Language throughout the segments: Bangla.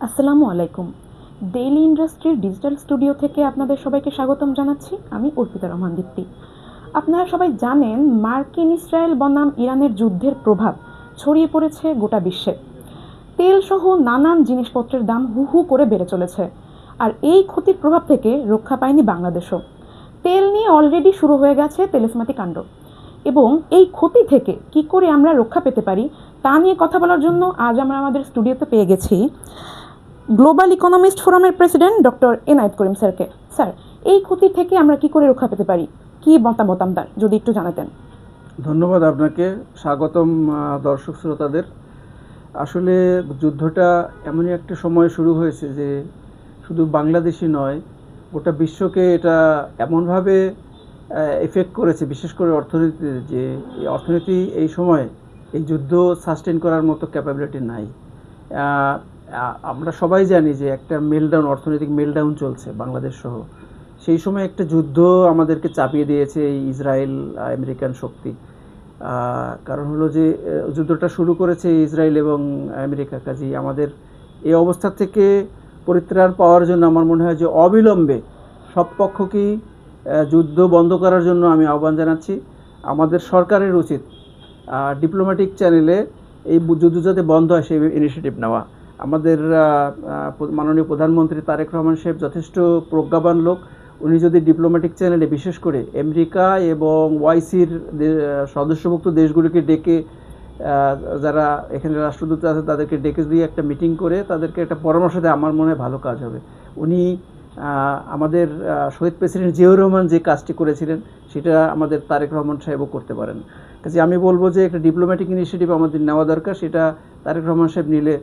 আসসালামু আলাইকুম। ডেইলি ইন্ডাস্ট্রির ডিজিটাল স্টুডিও থেকে আপনাদের সবাইকে স্বাগতম জানাচ্ছি। আমি অর্পিতা রহমান দীপ্তি। আপনারা সবাই জানেন মার্কিন ইসরায়েল বনাম ইরানের যুদ্ধের প্রভাব ছড়িয়ে পড়েছে গোটা বিশ্বে। তেলসহ নানান জিনিসপত্রের দাম হু হু করে বেড়ে চলেছে। আর এই ক্ষতির প্রভাব থেকে রক্ষা পায়নি বাংলাদেশও। তেল নিয়ে অলরেডি শুরু হয়ে গেছে তেলেসমাতি কাণ্ড। এবং এই ক্ষতি থেকে কি করে আমরা রক্ষা পেতে পারি তা নিয়ে কথা বলার জন্য আজ আমরা আমাদের স্টুডিওতে পেয়ে গেছি গ্লোবাল ইকোনমিস্ট ফোরামের প্রেসিডেন্ট ডক্টর এনায়েত করিম স্যারকে। স্যার, এই ক্ষতি থেকে আমরা কি করে রক্ষা পেতে পারি, কি মতামত আপনার যদি একটু জানাতেন। ধন্যবাদ আপনাকে, স্বাগতম দর্শক শ্রোতাদের। আসলে যুদ্ধটা এমনই একটা সময় শুরু হয়েছে যে শুধু বাংলাদেশই নয়, গোটা বিশ্বকে এটা এমনভাবে এফেক্ট করেছে, বিশেষ করে অর্থনীতিতে, যে এই অর্থনীতি এই সময় এই যুদ্ধ সাস্টেন করার মতো ক্যাপাবিলিটি নাই। আমরা সবাই জানি যে একটা মেলডাউন, অর্থনৈতিক মেলডাউন চলছে বাংলাদেশ সহ। সেই সময় একটা যুদ্ধ আমাদেরকে চাপিয়ে দিয়েছে এই ইসরায়েল আমেরিকান শক্তি। কারণ হলো যে যুদ্ধটা শুরু করেছে ইসরায়েল এবং আমেরিকা। কাজেই আমাদের এই অবস্থা থেকে পরিত্রাণ পাওয়ার জন্য আমার মনে হয় যে অবিলম্বে সব পক্ষকেই যুদ্ধ বন্ধ করার জন্য আমি আহ্বান জানাচ্ছি। আমাদের সরকারের উচিত ডিপ্লোম্যাটিক চ্যানেলে এই যুদ্ধ যাতে বন্ধ হয় সেই ইনিশিয়েটিভ নেওয়া। আমাদের মাননীয় প্রধানমন্ত্রী তারেক রহমান সাহেব যথেষ্ট প্রজ্ঞাবান লোক। উনি যদি ডিপ্লোম্যাটিক চ্যানেলে, বিশেষ করে আমেরিকা এবং ওআইসির সদস্যভুক্ত দেশগুলিকে ডেকে, যারা এখানে রাষ্ট্রদূত আছে তাদেরকে ডেকে দিয়ে একটা মিটিং করে তাদেরকে একটা পরামর্শ দেয়, আমার মনে হয় ভালো কাজ হবে। উনি আমাদের শহীদ প্রেসিডেন্ট জিয়াউর রহমান যে কাজটি করেছিলেন সেটা আমাদের তারেক রহমান সাহেবও করতে পারেন। কাজে আমি বলবো যে একটা ডিপ্লোম্যাটিক ইনিশিয়েটিভ আমাদের নেওয়া দরকার। সেটা তারেক রহমান সাহেব নিলে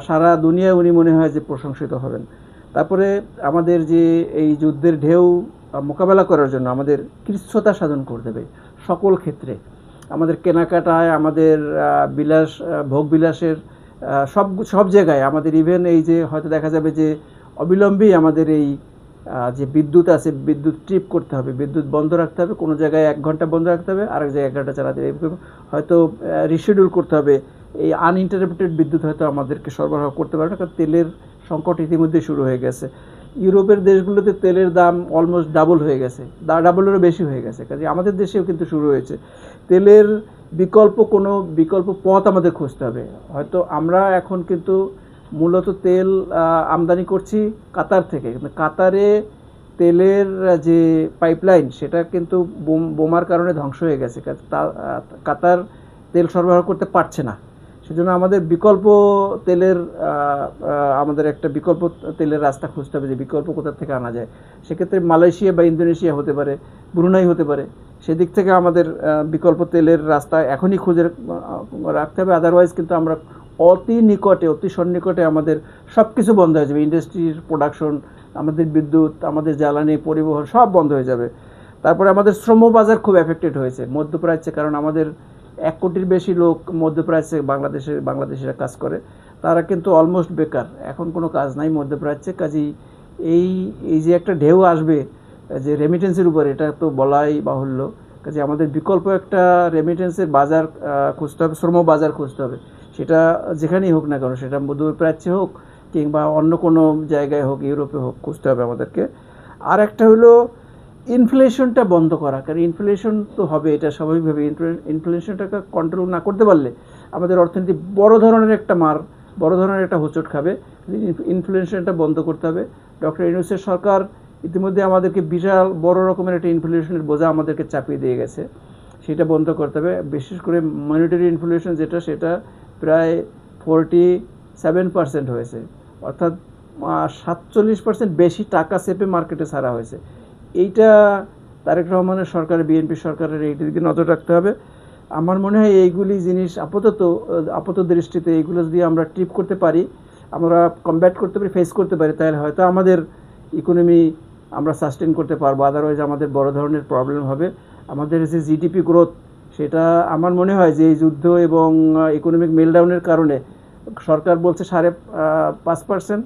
সারা দুনিয়ায় উনি মনে হয় যে প্রশংসিত হবেন। তারপরে আমাদের যে এই যুদ্ধের ঢেউ মোকাবেলা করার জন্য আমাদের কৃচ্ছ্রতা সাধন করতে হবে সকল ক্ষেত্রে। আমাদের কেনাকাটায়, আমাদের বিলাস, ভোগ বিলাসের সব জায়গায় আমাদের, ইভেন এই যে হয়তো দেখা যাবে যে অবিলম্বেই আমাদের এই যে বিদ্যুৎ আছে, বিদ্যুৎ ট্রিপ করতে হবে, বিদ্যুৎ বন্ধ রাখতে হবে। কোনো জায়গায় 1 ঘন্টা বন্ধ রাখতে হবে, আরেক জায়গায় 1 ঘন্টা চালাতে হবে। হয়তো রিশিডিউল করতে হবে। এই আনইন্টারাপ্টেড বিদ্যুৎ হয়তো আমাদেরকে সরবরাহ করতে পারে না, কারণ তেলের সংকট ইতিমধ্যে শুরু হয়ে গেছে। ইউরোপের দেশগুলোতে তেলের দাম অলমোস্ট ডাবল হয়ে গেছে, ডাবলেরও বেশি হয়ে গেছে। কাজে আমাদের দেশেও কিন্তু শুরু হয়েছে। তেলের কোনো বিকল্প পথ আমাদের খুঁজতে হবে। হয়তো আমরা এখন কিন্তু মূলত তেল আমদানি করছি কাতার থেকে, কিন্তু কাতারে তেলের যে পাইপলাইন সেটা কিন্তু বোমার কারণে ধ্বংস হয়ে গেছে। কাতার তেল সরবরাহ করতে পারছে না। সেজন্য আমাদের আমাদের একটা বিকল্প তেলের রাস্তা খুঁজতে হবে, যে বিকল্প কোথা থেকে আনা যায়। সেক্ষেত্রে মালয়েশিয়া বা ইন্দোনেশিয়া হতে পারে, ব্রুনাই হতে পারে। সেদিক থেকে আমাদের বিকল্প তেলের রাস্তা এখনই খুঁজে রাখতে হবে। আদারওয়াইজ কিন্তু আমরা অতি সন্নিকটে আমাদের সব কিছু বন্ধ হয়ে যাবে। ইন্ডাস্ট্রির প্রোডাকশন, আমাদের বিদ্যুৎ, আমাদের জ্বালানি, পরিবহন সব বন্ধ হয়ে যাবে। তারপরে আমাদের শ্রম বাজার খুব এফেক্টেড হয়েছে মধ্যপ্রাচ্যে, কারণ আমাদের 1 কোটির বেশি লোক মধ্যপ্রাচ্যে বাংলাদেশিরা কাজ করে। তারা কিন্তু অলমোস্ট বেকার, এখন কোনো কাজ নাই মধ্যপ্রাচ্যে। কাজেই এই যে একটা ঢেউ আসবে যে রেমিটেন্সের উপরে, এটা তো বলাই বাহুল্য। কাজে আমাদের বিকল্প একটা রেমিটেন্সের বাজার খুঁজতে হবে, শ্রম বাজার খুঁজতে হবে। সেটা যেখানেই হোক না কেন, সেটা মধ্যপ্রাচ্যে হোক কিংবা অন্য কোনো জায়গায় হোক, ইউরোপে হোক, খুঁজতে হবে আমাদেরকে। আর একটা হলো ইনফ্লেশনটা বন্ধ করা। কারণ ইনফ্লেশন তো হবে, এটা স্বাভাবিকভাবে। ইনফ্লেশনটাকে কন্ট্রোল না করতে পারলে আমাদের অর্থনীতি বড় ধরনের একটা হোঁচট খাবে। ইনফ্লেশনটা বন্ধ করতে হবে। ডক্টর ইউনূসের সরকার ইতিমধ্যে আমাদেরকে বিশাল বড় রকমের একটা ইনফ্লেশনের বোঝা আমাদেরকে চাপিয়ে দিয়ে গেছে, সেটা বন্ধ করতে হবে। বিশেষ করে মনিটারি ইনফ্লেশন সেটা প্রায় 47% হয়েছে, অর্থাৎ 47% বেশি টাকা চেপে মার্কেটে ছাড়া হয়েছে। এইটা তারেক রহমানের সরকারের, বিএনপি সরকারের এইটির দিকে নজর রাখতে হবে। আমার মনে হয় এইগুলি জিনিস আপাত দৃষ্টিতে এইগুলো যদি আমরা ট্রিপ করতে পারি, আমরা কমব্যাট করতে পারি, ফেস করতে পারি, তাহলে হয়তো আমাদের ইকোনমি আমরা সাস্টেন করতে পারবো। আদারওয়াইজ আমাদের বড় ধরনের প্রবলেম হবে। আমাদের যে জিডিপি গ্রোথ, সেটা আমার মনে হয় যে এই যুদ্ধ এবং ইকোনমিক মেলডাউনের কারণে, সরকার বলছে 5.5%,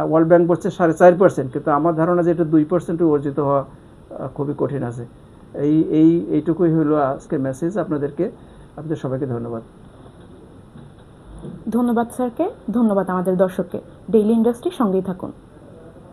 ওয়ার্ল্ড ব্যাংক বলছে 4.5%, কিন্তু আমার ধারণা যে এটা 2% অর্জিত হওয়া খুবই কঠিন আছে। এইটুকুই হলো আজকের মেসেজ আপনাদের সবাইকে ধন্যবাদ। ধন্যবাদ স্যারকে, ধন্যবাদ আমাদের দর্শককে। ডেইলি ইন্ডাস্ট্রির সঙ্গেই থাকুন।